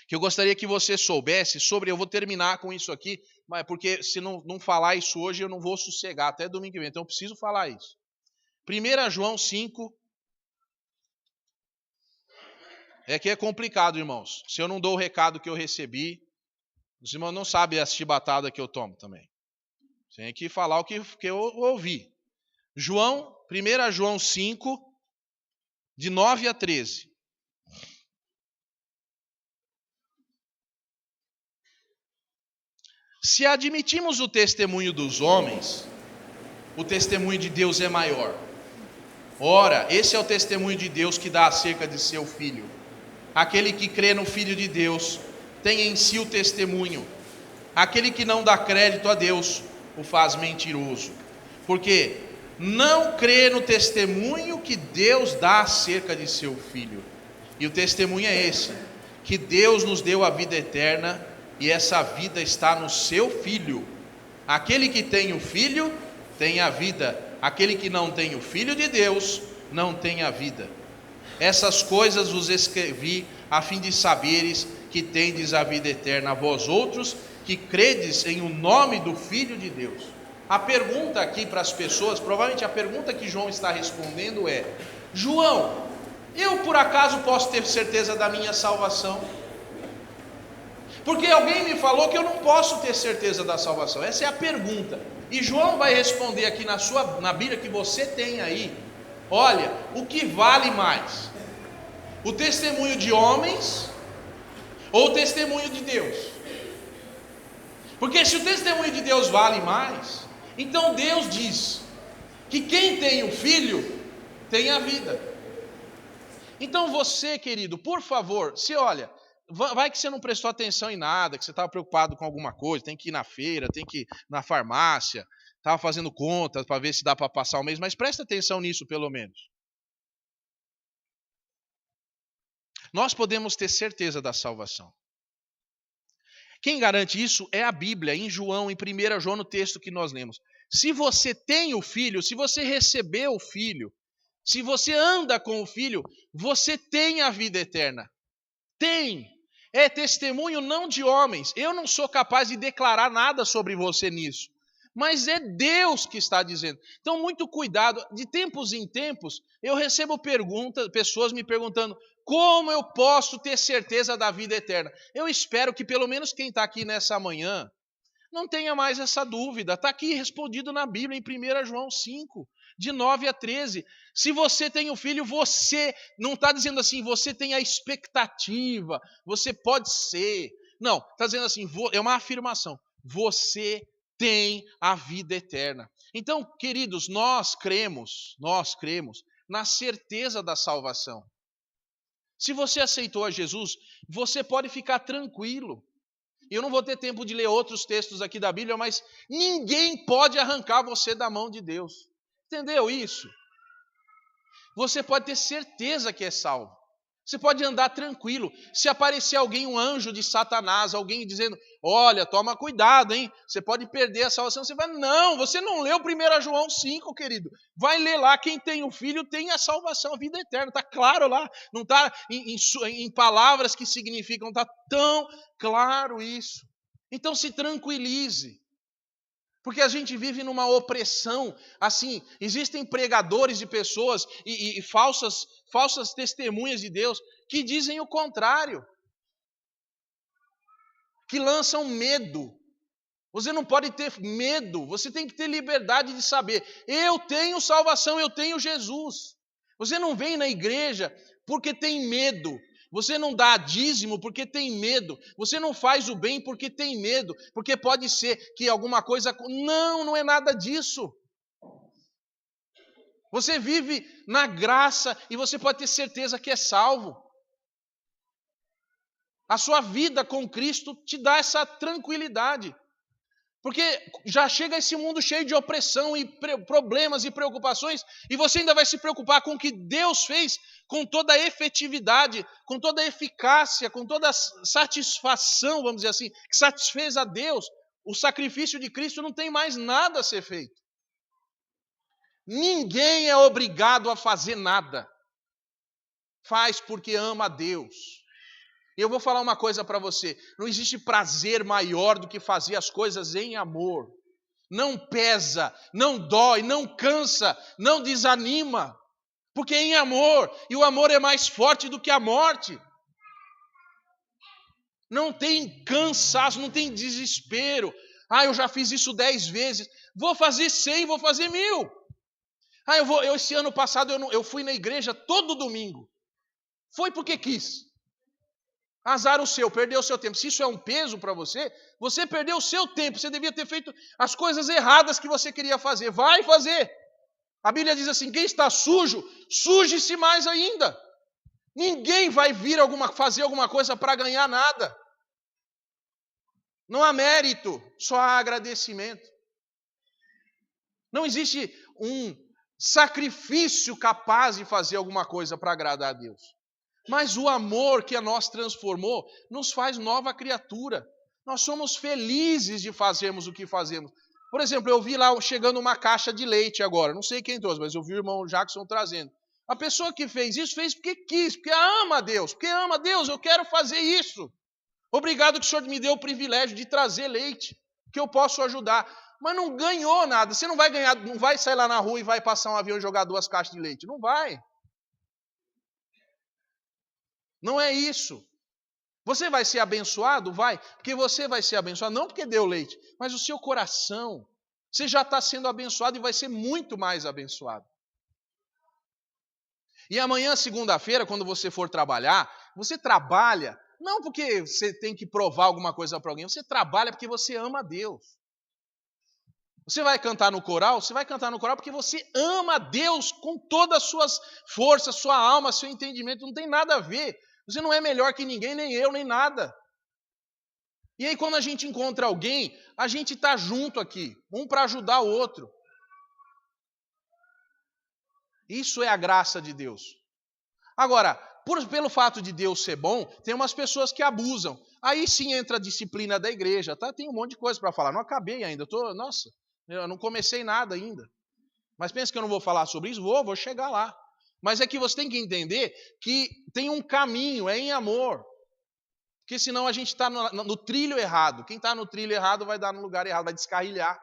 que eu gostaria que você soubesse sobre, eu vou terminar com isso aqui, porque se não falar isso hoje eu não vou sossegar até domingo que vem, então eu preciso falar isso. 1 João 5, é que é complicado, irmãos. Se eu não dou o recado que eu recebi, os irmãos não sabem a chibatada que eu tomo também. Tem que falar o que eu ouvi. 1 João 5, de 9 a 13. Se admitimos o testemunho dos homens, o testemunho de Deus é maior. Ora, esse é o testemunho de Deus que dá acerca de seu Filho. Aquele que crê no Filho de Deus tem em si o testemunho. Aquele que não dá crédito a Deus o faz mentiroso. Porque não crê no testemunho que Deus dá acerca de seu Filho. E o testemunho é esse, que Deus nos deu a vida eterna e essa vida está no seu Filho. Aquele que tem o Filho tem a vida. Aquele que não tem o Filho de Deus não tem a vida. Essas coisas vos escrevi a fim de saberes que tendes a vida eterna, vós outros que credes em o nome do Filho de Deus. A pergunta aqui para as pessoas, provavelmente a pergunta que João está respondendo é: João, eu por acaso posso ter certeza da minha salvação? Porque alguém me falou que eu não posso ter certeza da salvação. Essa é a pergunta. E João vai responder aqui na Bíblia que você tem aí. Olha, o que vale mais? O testemunho de homens ou o testemunho de Deus? Porque se o testemunho de Deus vale mais, então Deus diz que quem tem o Filho tem a vida. Então você, querido, por favor, olha, vai que você não prestou atenção em nada, que você estava preocupado com alguma coisa, tem que ir na feira, tem que ir na farmácia, estava fazendo contas para ver se dá para passar o mês, mas presta atenção nisso pelo menos. Nós podemos ter certeza da salvação. Quem garante isso é a Bíblia, em João, em 1 João, no texto que nós lemos. Se você tem o Filho, se você recebeu o Filho, se você anda com o Filho, você tem a vida eterna. Tem. É testemunho não de homens. Eu não sou capaz de declarar nada sobre você nisso. Mas é Deus que está dizendo. Então, muito cuidado. De tempos em tempos, eu recebo pessoas me perguntando: como eu posso ter certeza da vida eterna? Eu espero que pelo menos quem está aqui nessa manhã não tenha mais essa dúvida. Está aqui respondido na Bíblia, em 1 João 5, de 9 a 13. Se você tem o Filho, você não está dizendo assim, você tem a expectativa, você pode ser. Não, está dizendo assim, é uma afirmação. Você tem a vida eterna. Então, queridos, nós cremos na certeza da salvação. Se você aceitou a Jesus, você pode ficar tranquilo. Eu não vou ter tempo de ler outros textos aqui da Bíblia, mas ninguém pode arrancar você da mão de Deus. Entendeu isso? Você pode ter certeza que é salvo. Você pode andar tranquilo. Se aparecer alguém, um anjo de Satanás, alguém dizendo: olha, toma cuidado, hein? Você pode perder a salvação. Você vai, não, você não leu 1 João 5, querido. Vai ler lá, quem tem o Filho tem a salvação, a vida eterna. Está claro lá. Não está em palavras que significam, está tão claro isso. Então se tranquilize. Porque a gente vive numa opressão, assim, existem pregadores de pessoas e falsas testemunhas de Deus que dizem o contrário, que lançam medo. Você não pode ter medo, você tem que ter liberdade de saber, eu tenho salvação, eu tenho Jesus. Você não vem na igreja porque tem medo. Você não dá dízimo porque tem medo. Você não faz o bem porque tem medo. Porque pode ser que alguma coisa... Não, não é nada disso. Você vive na graça e você pode ter certeza que é salvo. A sua vida com Cristo te dá essa tranquilidade. Porque já chega esse mundo cheio de opressão e problemas e preocupações, e você ainda vai se preocupar com o que Deus fez, com toda a efetividade, com toda a eficácia, com toda a satisfação, vamos dizer assim, que satisfez a Deus. O sacrifício de Cristo não tem mais nada a ser feito. Ninguém é obrigado a fazer nada. Faz porque ama a Deus. E eu vou falar uma coisa para você, não existe prazer maior do que fazer as coisas em amor. Não pesa, não dói, não cansa, não desanima, porque é em amor, e o amor é mais forte do que a morte. Não tem cansaço, não tem desespero. Eu já fiz isso 10 vezes, vou fazer 100, vou fazer 1000. Esse ano passado eu fui na igreja todo domingo. Foi porque quis. Azar o seu, perdeu o seu tempo. Se isso é um peso para você, você perdeu o seu tempo. Você devia ter feito as coisas erradas que você queria fazer. Vai fazer. A Bíblia diz assim, quem está sujo, suje-se mais ainda. Ninguém vai vir fazer alguma coisa para ganhar nada. Não há mérito, só há agradecimento. Não existe um sacrifício capaz de fazer alguma coisa para agradar a Deus. Mas o amor que a nós transformou nos faz nova criatura. Nós somos felizes de fazermos o que fazemos. Por exemplo, eu vi lá chegando uma caixa de leite agora. Não sei quem trouxe, mas eu vi o irmão Jackson trazendo. A pessoa que fez isso, fez porque quis, porque ama a Deus. Porque ama a Deus, eu quero fazer isso. Obrigado que o Senhor me deu o privilégio de trazer leite, que eu posso ajudar. Mas não ganhou nada. Você não vai ganhar, não vai sair lá na rua e vai passar um avião e jogar 2 caixas de leite. Não vai. Não é isso. Você vai ser abençoado? Vai. Porque você vai ser abençoado, não porque deu leite, mas o seu coração. Você já está sendo abençoado e vai ser muito mais abençoado. E amanhã, segunda-feira, quando você for trabalhar, você trabalha, não porque você tem que provar alguma coisa para alguém, você trabalha porque você ama a Deus. Você vai cantar no coral? Você vai cantar no coral porque você ama a Deus com todas as suas forças, sua alma, seu entendimento, não tem nada a ver. Você não é melhor que ninguém, nem eu, nem nada. E aí quando a gente encontra alguém, a gente está junto aqui, um para ajudar o outro. Isso é a graça de Deus. Agora, pelo fato de Deus ser bom, tem umas pessoas que abusam. Aí sim entra a disciplina da igreja, tá? Tem um monte de coisa para falar. Não acabei ainda, eu não comecei nada ainda. Mas pensa que eu não vou falar sobre isso? Vou chegar lá. Mas é que você tem que entender que tem um caminho, é em amor. Porque senão a gente está no trilho errado. Quem está no trilho errado vai dar no lugar errado, vai descarrilhar.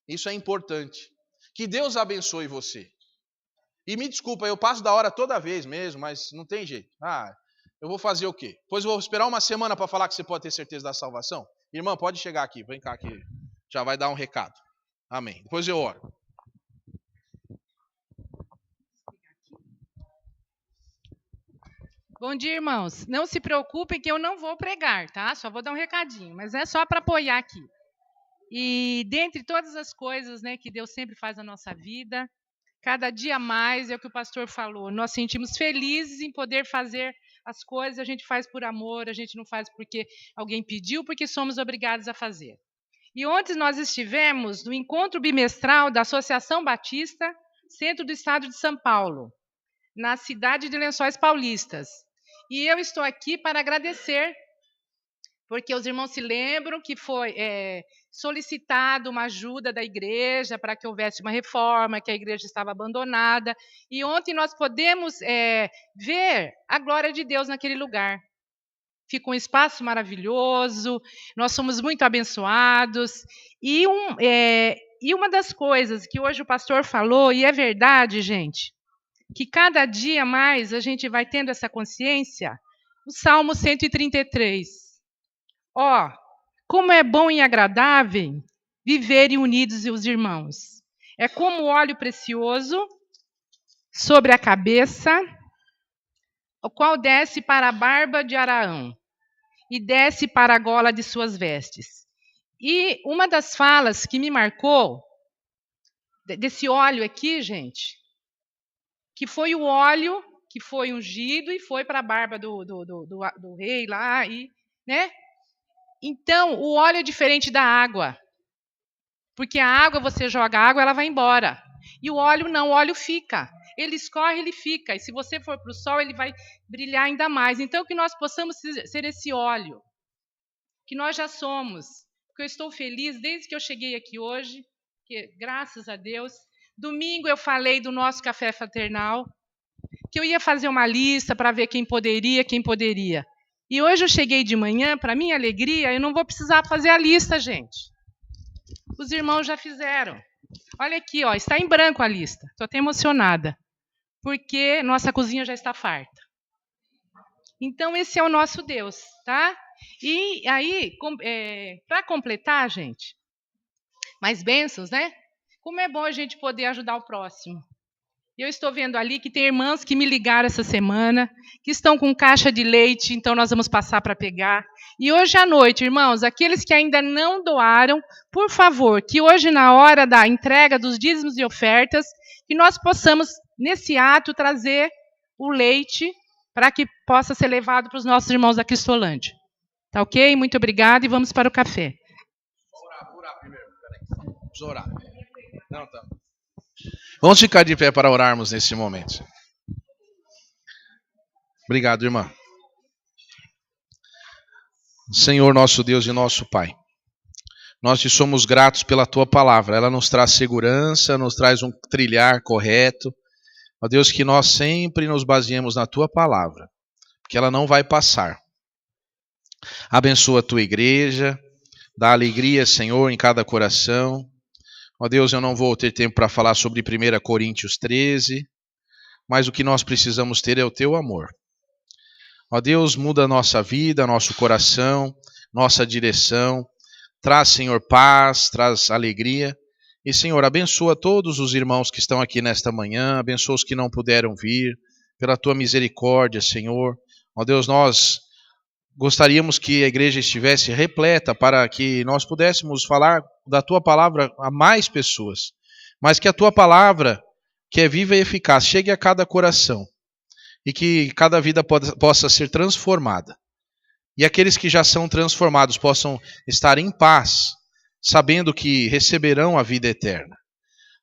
Isso é importante. Que Deus abençoe você. E me desculpa, eu passo da hora toda vez mesmo, mas não tem jeito. Eu vou fazer o quê? Depois eu vou esperar uma semana para falar que você pode ter certeza da salvação? Irmã, pode chegar aqui, vem cá que já vai dar um recado. Amém. Depois eu oro. Bom dia, irmãos. Não se preocupem que eu não vou pregar, tá? Só vou dar um recadinho, mas é só para apoiar aqui. E dentre todas as coisas, né, que Deus sempre faz na nossa vida, cada dia mais é o que o pastor falou. Nós sentimos felizes em poder fazer as coisas, a gente faz por amor, a gente não faz porque alguém pediu, porque somos obrigados a fazer. E ontem nós estivemos no encontro bimestral da Associação Batista, centro do estado de São Paulo, na cidade de Lençóis Paulistas. E eu estou aqui para agradecer, porque os irmãos se lembram que foi solicitado uma ajuda da igreja para que houvesse uma reforma, que a igreja estava abandonada. E ontem nós podemos ver a glória de Deus naquele lugar. fica um espaço maravilhoso, nós somos muito abençoados. E uma das coisas que hoje o pastor falou, e é verdade, gente, que cada dia mais a gente vai tendo essa consciência, o Salmo 133. Ó, como é bom e agradável viverem unidos os irmãos. É como óleo precioso sobre a cabeça, o qual desce para a barba de Araão e desce para a gola de suas vestes. E uma das falas que me marcou, desse óleo aqui, gente, que foi o óleo que foi ungido e foi para a barba do rei lá, né? Então, o óleo é diferente da água. Porque a água, você joga a água, ela vai embora. E o óleo não, o óleo fica. Ele escorre, ele fica. E se você for para o sol, ele vai brilhar ainda mais. Então, que nós possamos ser esse óleo, que nós já somos. Porque eu estou feliz desde que eu cheguei aqui hoje, que, graças a Deus. Domingo eu falei do nosso café fraternal, que eu ia fazer uma lista para ver quem poderia. E hoje eu cheguei de manhã, para minha alegria, eu não vou precisar fazer a lista, gente. Os irmãos já fizeram. Olha aqui, ó, está em branco a lista. Estou até emocionada, porque nossa cozinha já está farta. Então, esse é o nosso Deus, tá? E aí, para completar, gente, mais bênçãos, né? Como é bom a gente poder ajudar o próximo. Eu estou vendo ali que tem irmãs que me ligaram essa semana, que estão com caixa de leite, então nós vamos passar para pegar. E hoje à noite, irmãos, aqueles que ainda não doaram, por favor, que hoje na hora da entrega dos dízimos e ofertas, que nós possamos, nesse ato, trazer o leite para que possa ser levado para os nossos irmãos da Cristolândia. Tá ok? Muito obrigada e vamos para o café. Orar primeiro. Peraí. Vamos orar. Não, tá. Vamos ficar de pé para orarmos nesse momento. Obrigado, irmã. Senhor, nosso Deus e nosso Pai, nós te somos gratos pela Tua palavra. Ela nos traz segurança, nos traz um trilhar correto. Ó Deus, que nós sempre nos baseemos na Tua palavra, porque ela não vai passar. Abençoa a Tua igreja, dá alegria, Senhor, em cada coração. Ó Deus, eu não vou ter tempo para falar sobre 1 Coríntios 13, mas o que nós precisamos ter é o Teu amor. Ó Deus, muda a nossa vida, nosso coração, nossa direção. Traz, Senhor, paz, traz alegria. E, Senhor, abençoa todos os irmãos que estão aqui nesta manhã, abençoa os que não puderam vir, pela Tua misericórdia, Senhor. Ó Deus, nós gostaríamos que a igreja estivesse repleta para que nós pudéssemos falar da Tua palavra a mais pessoas, mas que a Tua palavra, que é viva e eficaz, chegue a cada coração e que cada vida possa ser transformada. E aqueles que já são transformados possam estar em paz, sabendo que receberão a vida eterna.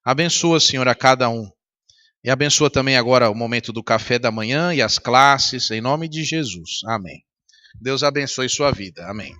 Abençoa, Senhor, a cada um. E abençoa também agora o momento do café da manhã e as classes, em nome de Jesus. Amém. Deus abençoe sua vida. Amém.